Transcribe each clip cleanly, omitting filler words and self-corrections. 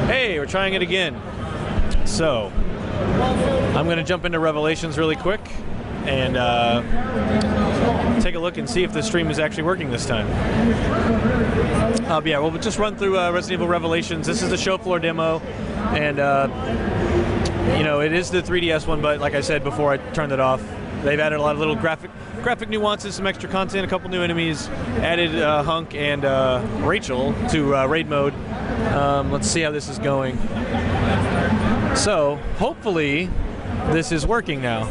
Hey, we're trying it again. So, I'm going to jump into Revelations really quick and take a look and see if the stream is actually working this time. Yeah, we'll just run through Resident Evil Revelations. This is the show floor demo, and you know, it is the 3DS one, but like I said before I turned it off, they've added a lot of little graphic nuances, some extra content, a couple new enemies, added Hunk and Rachel to raid mode. Let's see how this is going. So, hopefully, this is working now.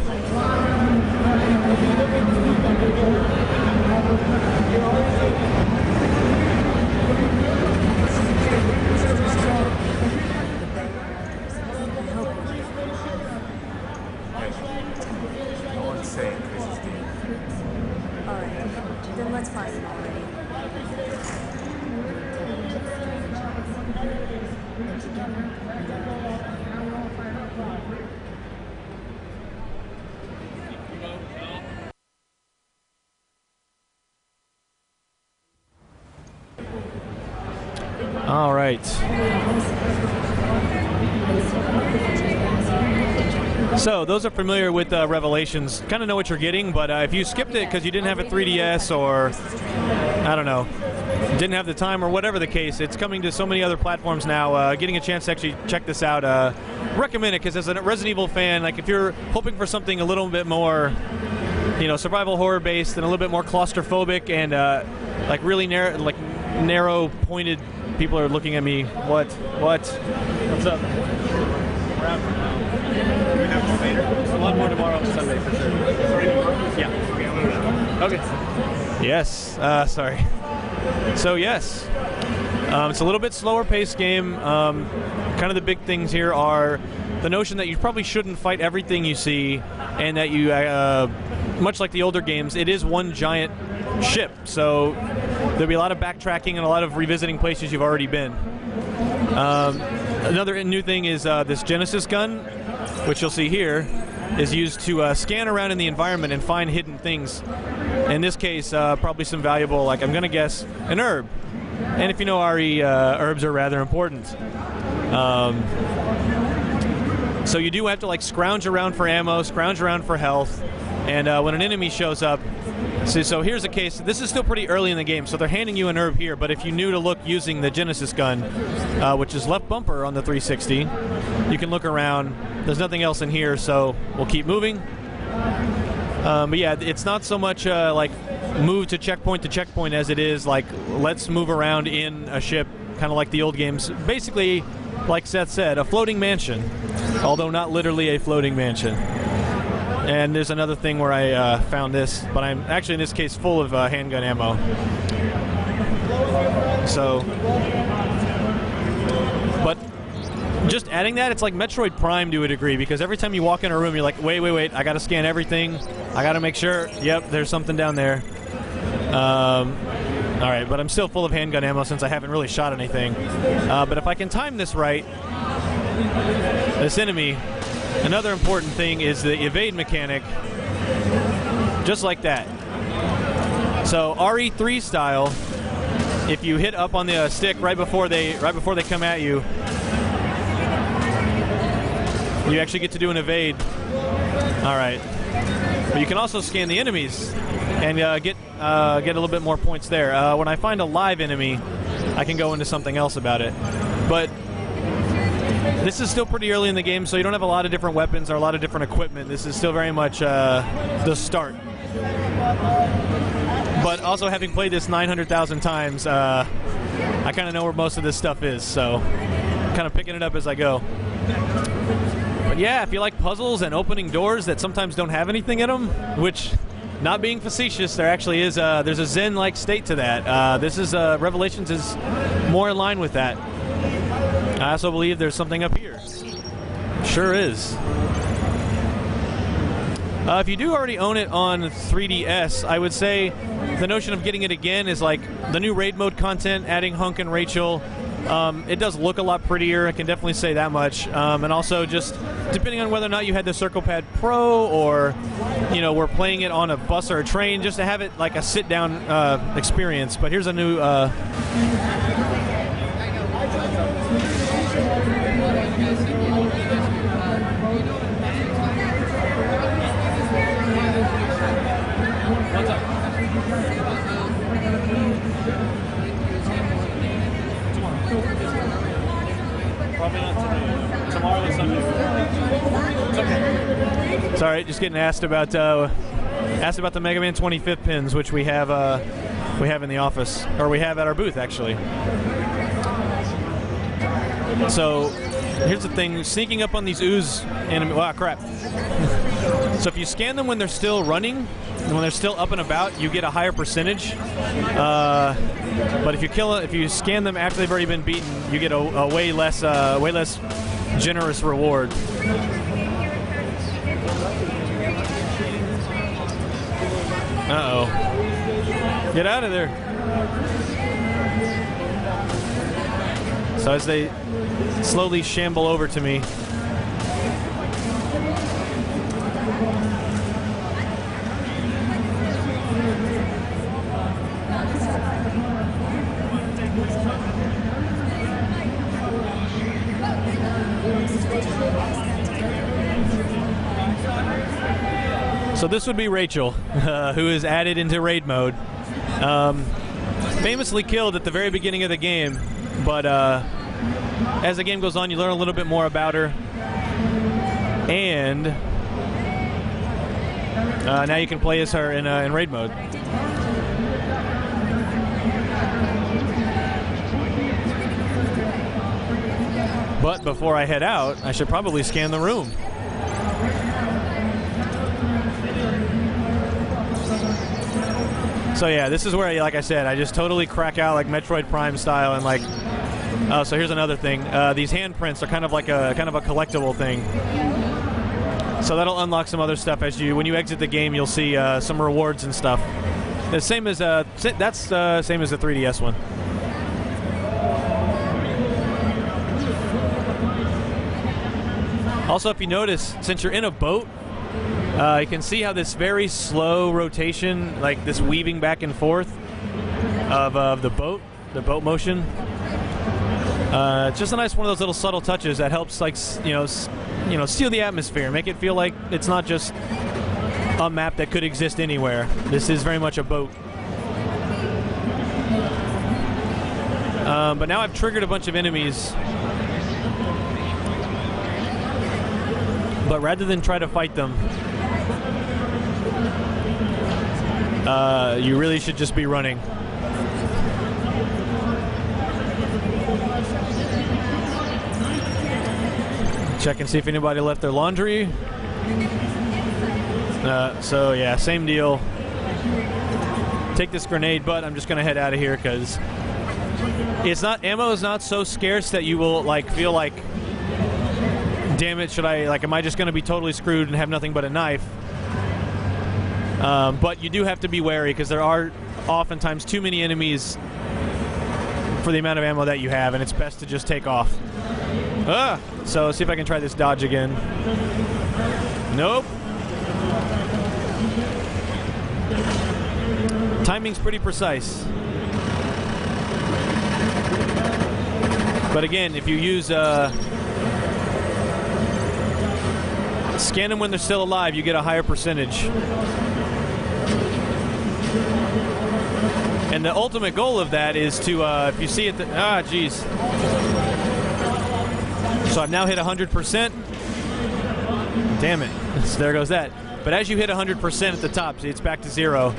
Then let's find it already. All right. So, those are familiar with Revelations kind of know what you're getting, but if you skipped it because you didn't have a 3DS or, I don't know, didn't have the time or whatever the case, it's coming to so many other platforms now. Getting a chance to actually check this out, recommend it, because as a Resident Evil fan, like if you're hoping for something a little bit more, you know, survival horror based and a little bit more claustrophobic and like really narrow pointed. People are looking at me. What? What's up? A lot more tomorrow on Sunday for sure. Yeah. Okay. Yes. Sorry. So yes, it's a little bit slower paced game. Kind of the big things here are the notion that you probably shouldn't fight everything you see, and that you, much like the older games, it is one giant ship. So there'll be a lot of backtracking and a lot of revisiting places you've already been. Another new thing is this Genesis gun, which you'll see here, is used to scan around in the environment and find hidden things. In this case, probably some valuable, like I'm going to guess, an herb. And if you know RE, herbs are rather important. So you do have to like scrounge around for ammo, scrounge around for health, and when an enemy shows up, so here's a case. This is still pretty early in the game, so they're handing you an herb here, but if you knew to look using the Genesis gun, which is left bumper on the 360, you can look around. There's nothing else in here, so we'll keep moving. But yeah, it's not so much like move to checkpoint as it is like let's move around in a ship, kind of like the old games. Basically, like Seth said, a floating mansion, although not literally a floating mansion. And there's another thing where I found this, but I'm actually in this case full of handgun ammo. So, but just adding that, it's like Metroid Prime to a degree, because every time you walk in a room, you're like, wait, I gotta scan everything. I gotta make sure, yep, there's something down there. Alright, but I'm still full of handgun ammo since I haven't really shot anything. But if I can time this right, this enemy, another important thing is the evade mechanic, just like that. So RE3 style, if you hit up on the stick right before they come at you, you actually get to do an evade. All right, but you can also scan the enemies and get a little bit more points there. When I find a live enemy, I can go into something else about it, but this is still pretty early in the game, so you don't have a lot of different weapons or a lot of different equipment. This is still very much the start. But also, having played this 900,000 times, I kind of know where most of this stuff is, so kind of picking it up as I go. But yeah, if you like puzzles and opening doors that sometimes don't have anything in them, which, not being facetious, there actually is there's a Zen-like state to that. This is Revelations is more in line with that. I also believe there's something up here. Sure is. If you do already own it on 3DS, I would say the notion of getting it again is like the new raid mode content, adding Hunk and Rachel. It does look a lot prettier, I can definitely say that much. And also just depending on whether or not you had the Circle Pad Pro or, you know, we're playing it on a bus or a train, just to have it like a sit-down experience. But here's a new... Probably not today. Tomorrow or Sunday. It's okay. Sorry, just getting asked about the Mega Man 25th pins, which we have in the office, or we have at our booth actually. So here's the thing: sneaking up on these ooze enemy. Wow, crap! So if you scan them when they're still running, when they're still up and about, you get a higher percentage. But if you scan them after they've already been beaten, you get a way less generous reward. Uh-oh. Get out of there. So as they slowly shamble over to me. So this would be Rachel, who is added into raid mode. Famously killed at the very beginning of the game, but as the game goes on, you learn a little bit more about her. And now you can play as her in raid mode. But before I head out, I should probably scan the room. So yeah, this is where, like I said, I just totally crack out like Metroid Prime style, and like, oh, so here's another thing. These handprints are kind of a collectible thing. So that'll unlock some other stuff when you exit the game. You'll see some rewards and stuff. The same as that's same as the 3DS one. Also, if you notice, since you're in a boat, you can see how this very slow rotation, like this weaving back and forth of the boat motion. It's just a nice one of those little subtle touches that helps, like, seal the atmosphere, make it feel like it's not just a map that could exist anywhere. This is very much a boat. But now I've triggered a bunch of enemies. But rather than try to fight them, you really should just be running. Check and see if anybody left their laundry. So yeah, same deal. Take this grenade, but I'm just gonna head out of here because ammo is not so scarce that you will like feel like, damn it, am I just gonna be totally screwed and have nothing but a knife? But you do have to be wary because there are oftentimes too many enemies for the amount of ammo that you have, and it's best to just take off. So see if I can try this dodge again. Nope. Timing's pretty precise. But again, if you use scan them when they're still alive, you get a higher percentage. And the ultimate goal of that is to, if you see it, geez. So I've now hit 100%. Damn it. So there goes that. But as you hit 100% at the top, see, it's back to 0.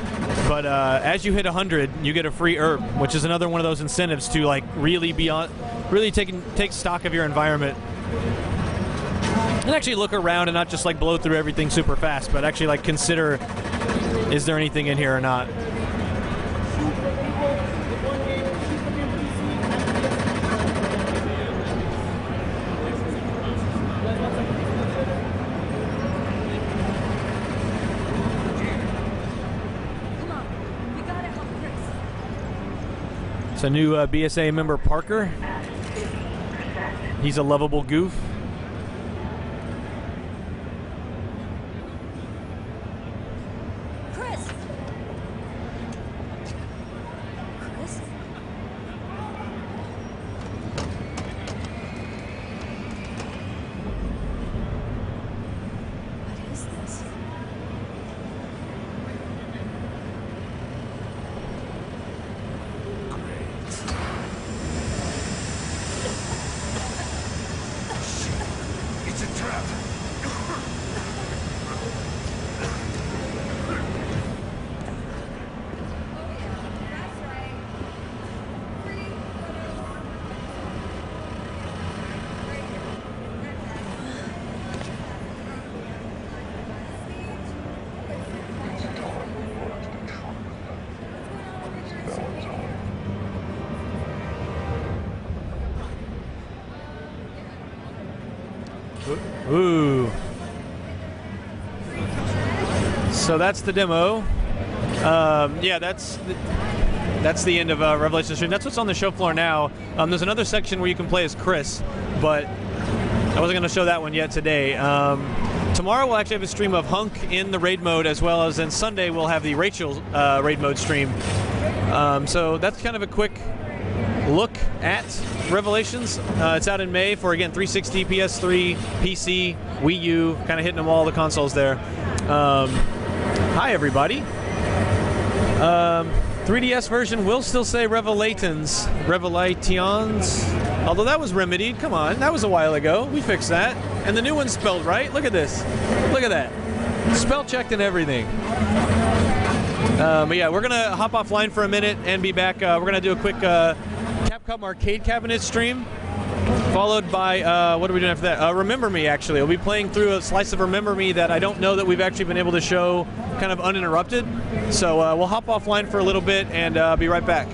But as you hit 100, you get a free herb, which is another one of those incentives to like really take stock of your environment. And actually look around and not just like blow through everything super fast, but actually like consider, is there anything in here or not? So new BSA member Parker. He's a lovable goof. Chris. What is this? It's a trap. Ooh. So that's the demo. Yeah, that's the end of Revelation stream. That's what's on the show floor now. There's another section where you can play as Chris, but I wasn't going to show that one yet today. Tomorrow we'll actually have a stream of Hunk in the raid mode, as well as then Sunday we'll have the Rachel raid mode stream. So that's kind of a quick look at Revelations. It's out in May for, again, 360, PS3, PC, Wii U, kind of hitting them all the consoles there. Hi, everybody. 3DS version will still say Revelations, although that was remedied. Come on, that was a while ago. We fixed that. And the new one's spelled right. Look at this. Look at that. Spell checked and everything. But yeah, we're going to hop offline for a minute and be back. We're going to do a quick Capcom arcade cabinet stream, followed by, what are we doing after that? Remember Me, actually. We'll be playing through a slice of Remember Me that I don't know that we've actually been able to show kind of uninterrupted. So we'll hop offline for a little bit and be right back.